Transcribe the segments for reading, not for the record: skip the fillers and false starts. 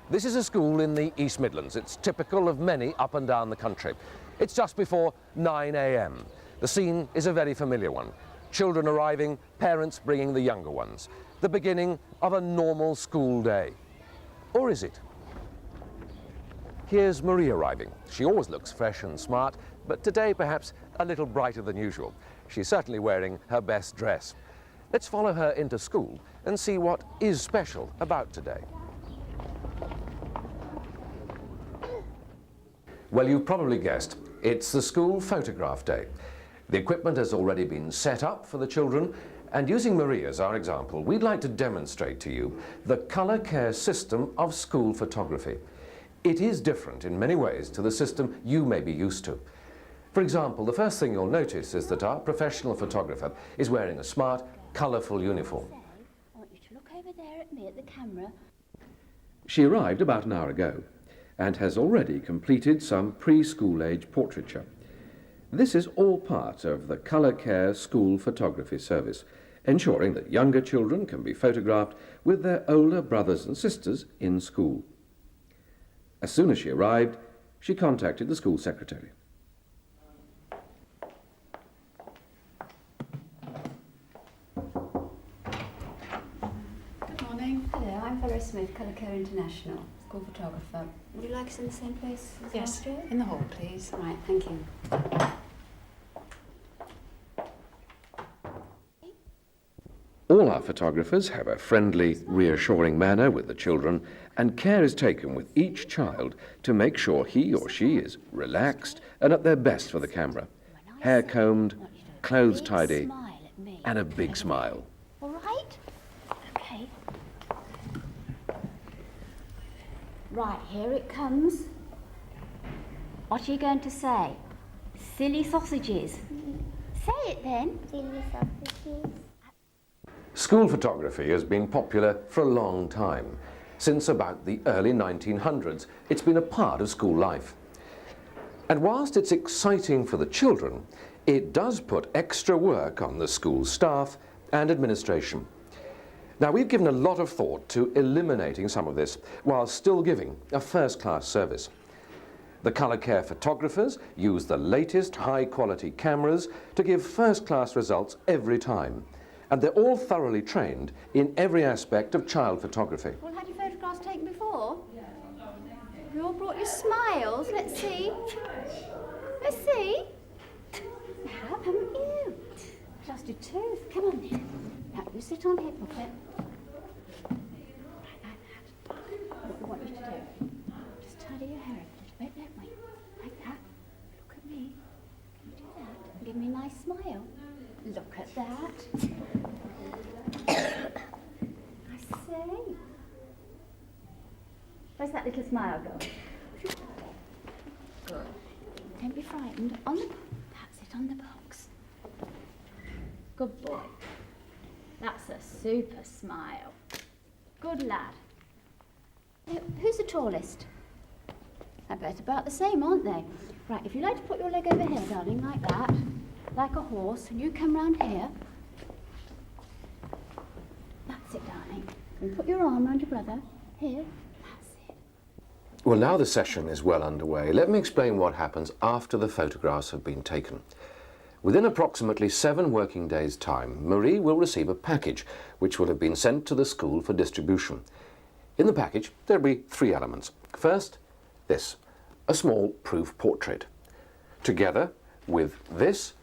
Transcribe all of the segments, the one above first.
This is a school in the East Midlands. It's typical of many up and down the country. It's just before 9 a.m. The scene is a very familiar one. Children arriving, parents bringing the younger ones. The beginning of a normal school day. Or is it? Here's Marie arriving. She always looks fresh and smart, but today perhaps a little brighter than usual. She's certainly wearing her best dress. Let's follow her into school and see what is special about today. Well, you've probably guessed, it's the school photograph day. The equipment has already been set up for the children, and using Marie as our example, we'd like to demonstrate to you the colorcare system of school photography. It is different in many ways to the system you may be used to. For example, the first thing you'll notice is that our professional photographer is wearing a smart, colourful uniform. I want you to look over there at me at the camera. She arrived about an hour ago and has already completed some preschool age portraiture. This is all part of the colorcare school photography service, ensuring that younger children can be photographed with their older brothers and sisters in school. As soon as she arrived, she contacted the school secretary. Good morning. Hello, I'm Valerie Smith, Colorcare International, school photographer. Would you like us in the same place as last year? In the hall, please. Right, thank you. All our photographers have a friendly, reassuring manner with the children, and care is taken with each child to make sure he or she is relaxed and at their best for the camera. Hair combed, clothes tidy, and a big smile. All right? Okay. Right, here it comes. What are you going to say? Silly sausages. Say it then. Silly sausages. School photography has been popular for a long time. Since about the early 1900s, it's been a part of school life. And whilst it's exciting for the children, it does put extra work on the school staff and administration. Now, we've given a lot of thought to eliminating some of this while still giving a first-class service. The colorcare photographers use the latest high-quality cameras to give first-class results every time. And they're all thoroughly trained in every aspect of child photography. Well, had your photographs taken before? You all brought your smiles. Let's see. Let's see. You have, haven't you? I've lost your tooth. Come on then. Now, you sit on here, puppet. Right, like that. What we want you to do, just tidy your hair up a little bit, don't we? Like that. Look at me. Can you do that? Give me a nice smile. Look at that. I say. Where's that little smile go? Good. Don't be frightened. On the, that's it, on the box. Good boy. That's a super smile. Good lad. Now, who's the tallest? I bet about the same, aren't they? Right, if you like to put your leg over here, darling, like that, like a horse, and you come round here. That's it, darling. And put your arm round your brother. Here. That's it. Well, now the session is well underway. Let me explain what happens after the photographs have been taken. Within approximately 7 working days' time, Marie will receive a package which will have been sent to the school for distribution. In the package, there'll be 3 elements. First, this, a small proof portrait. Together with this,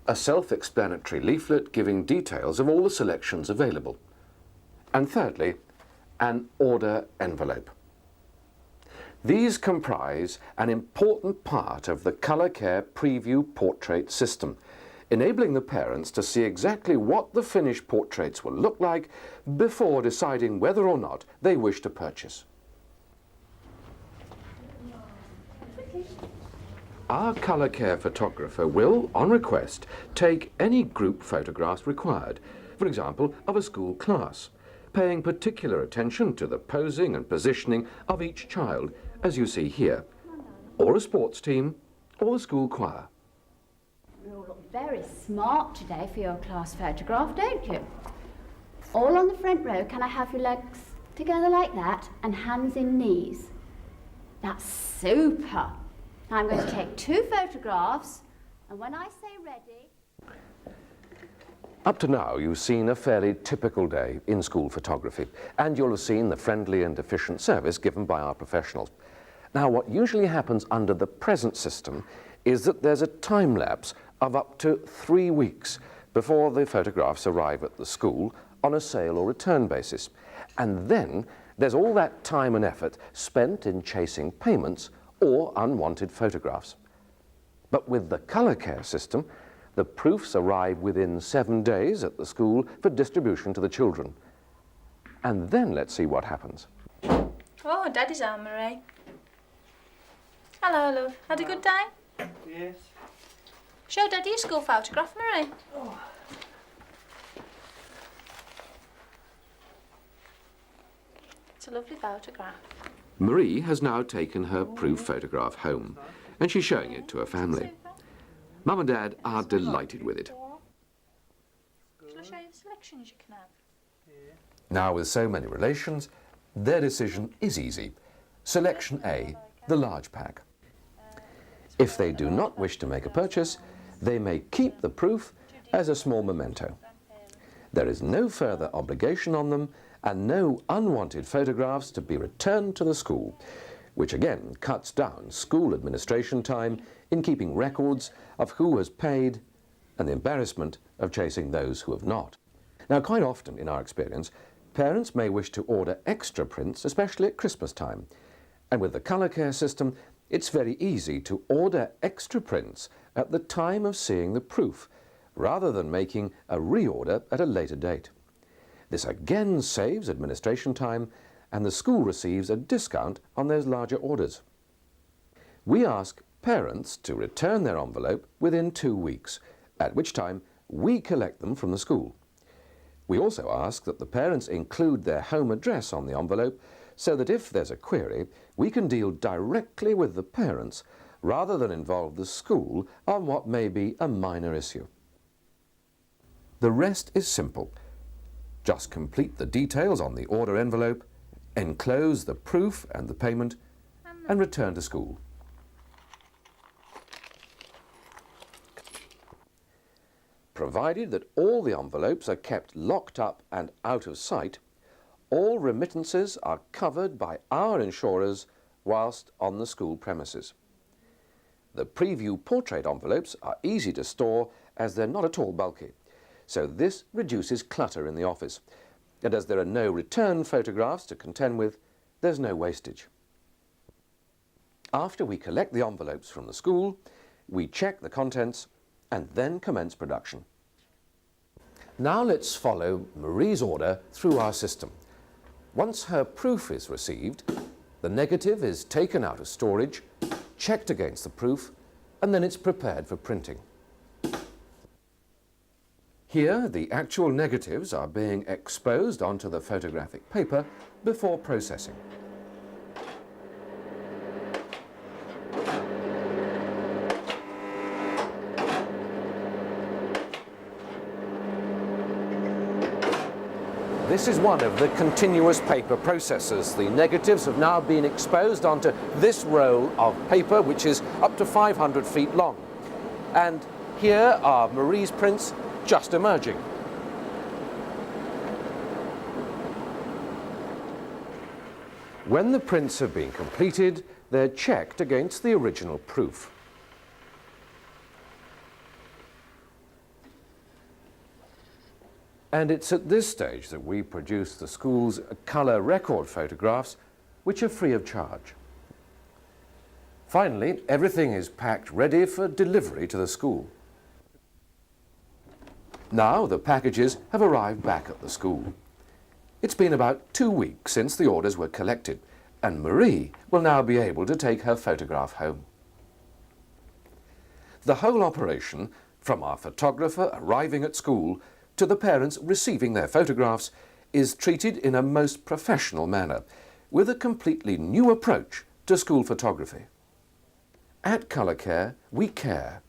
a self-explanatory leaflet giving details of all the selections available. And thirdly, an order envelope. These comprise an important part of the colorcare preview portrait system, enabling the parents to see exactly what the finished portraits will look like before deciding whether or not they wish to purchase. Our colorcare photographer will, on request, take any group photographs required, for example, of a school class, paying particular attention to the posing and positioning of each child, as you see here, or a sports team, or the school choir. You all look very smart today for your class photograph, don't you? All on the front row. Can I have your legs Together like that and hands in knees. That's super. Now I'm going to take 2 photographs and when I say ready... Up to now, you've seen a fairly typical day in school photography, and you'll have seen the friendly and efficient service given by our professionals. Now, what usually happens under the present system is that there's a time lapse of up to 3 weeks before the photographs arrive at the school on a sale or return basis. And then there's all that time and effort spent in chasing payments or unwanted photographs. But with the colorcare system, the proofs arrive within 7 days at the school for distribution to the children. And then let's see what happens. Oh, Daddy's on, Marie. Hello, love. Had a good day? Yes. Show Daddy your school photograph, Marie. Oh. It's a lovely photograph. Marie has now taken her proof photograph home, and she's showing it to her family. Mum and Dad are delighted with it. Shall I show you the selections you can have? Now, with so many relations, their decision is easy. Selection A, the large pack. If they do not wish to make a purchase, they may keep the proof as a small memento. There is no further obligation on them and no unwanted photographs to be returned to the school, which again cuts down school administration time in keeping records of who has paid and the embarrassment of chasing those who have not. Now, quite often in our experience, parents may wish to order extra prints, especially at Christmas time. And with the colorcare system, it's very easy to order extra prints at the time of seeing the proof, rather than making a reorder at a later date. This again saves administration time, and the school receives a discount on those larger orders. We ask parents to return their envelope within 2 weeks, at which time we collect them from the school. We also ask that the parents include their home address on the envelope so that if there's a query, we can deal directly with the parents rather than involve the school on what may be a minor issue. The rest is simple. Just complete the details on the order envelope, enclose the proof and the payment, and return to school. Provided that all the envelopes are kept locked up and out of sight, all remittances are covered by our insurers whilst on the school premises. The preview portrait envelopes are easy to store as they're not at all bulky, so this reduces clutter in the office. And as there are no return photographs to contend with, there's no wastage. After we collect the envelopes from the school, we check the contents and then commence production. Now let's follow Marie's order through our system. Once her proof is received, the negative is taken out of storage, checked against the proof, and then it's prepared for printing. Here, the actual negatives are being exposed onto the photographic paper before processing. This is one of the continuous paper processors. The negatives have now been exposed onto this roll of paper, which is up to 500 feet long. And here are Marie's prints just emerging. When the prints have been completed, they're checked against the original proof. And it's at this stage that we produce the school's colour record photographs, which are free of charge. Finally, everything is packed ready for delivery to the school. Now the packages have arrived back at the school. It's been about 2 weeks since the orders were collected, and Marie will now be able to take her photograph home. The whole operation, from our photographer arriving at school to the parents receiving their photographs, is treated in a most professional manner, with a completely new approach to school photography. At colorcare, we care.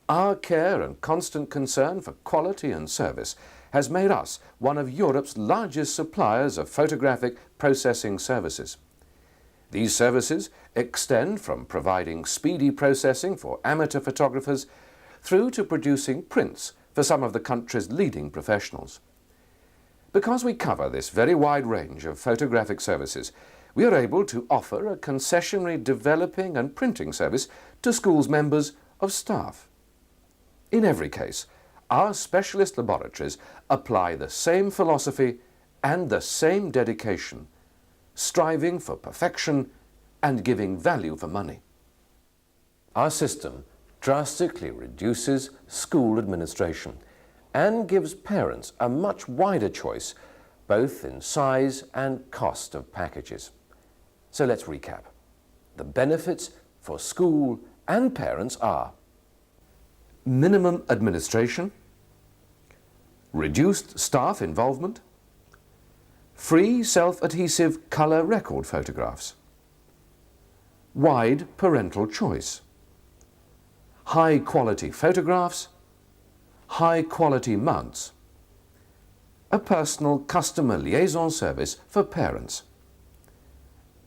Our care and constant concern for quality and service has made us one of Europe's largest suppliers of photographic processing services. These services extend from providing speedy processing for amateur photographers through to producing prints for some of the country's leading professionals. Because we cover this very wide range of photographic services, we are able to offer a concessionary developing and printing service to schools' members of staff. In every case, our specialist laboratories apply the same philosophy and the same dedication, striving for perfection and giving value for money. Our system drastically reduces school administration and gives parents a much wider choice, both in size and cost of packages. So let's recap. The benefits for school and parents are minimum administration, reduced staff involvement, free self-adhesive colour record photographs, wide parental choice, high-quality photographs, high-quality mounts, a personal customer liaison service for parents,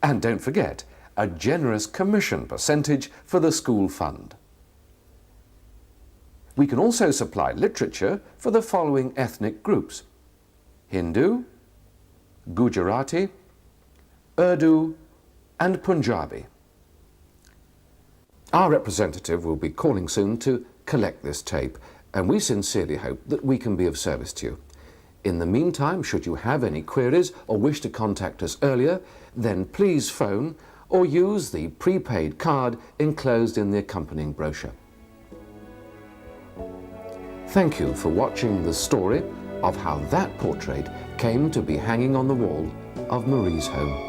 and don't forget, a generous commission percentage for the school fund. We can also supply literature for the following ethnic groups: Hindu, Gujarati, Urdu and Punjabi. Our representative will be calling soon to collect this tape, and we sincerely hope that we can be of service to you. In the meantime, should you have any queries or wish to contact us earlier, then please phone or use the prepaid card enclosed in the accompanying brochure. Thank you for watching the story of how that portrait came to be hanging on the wall of Marie's home.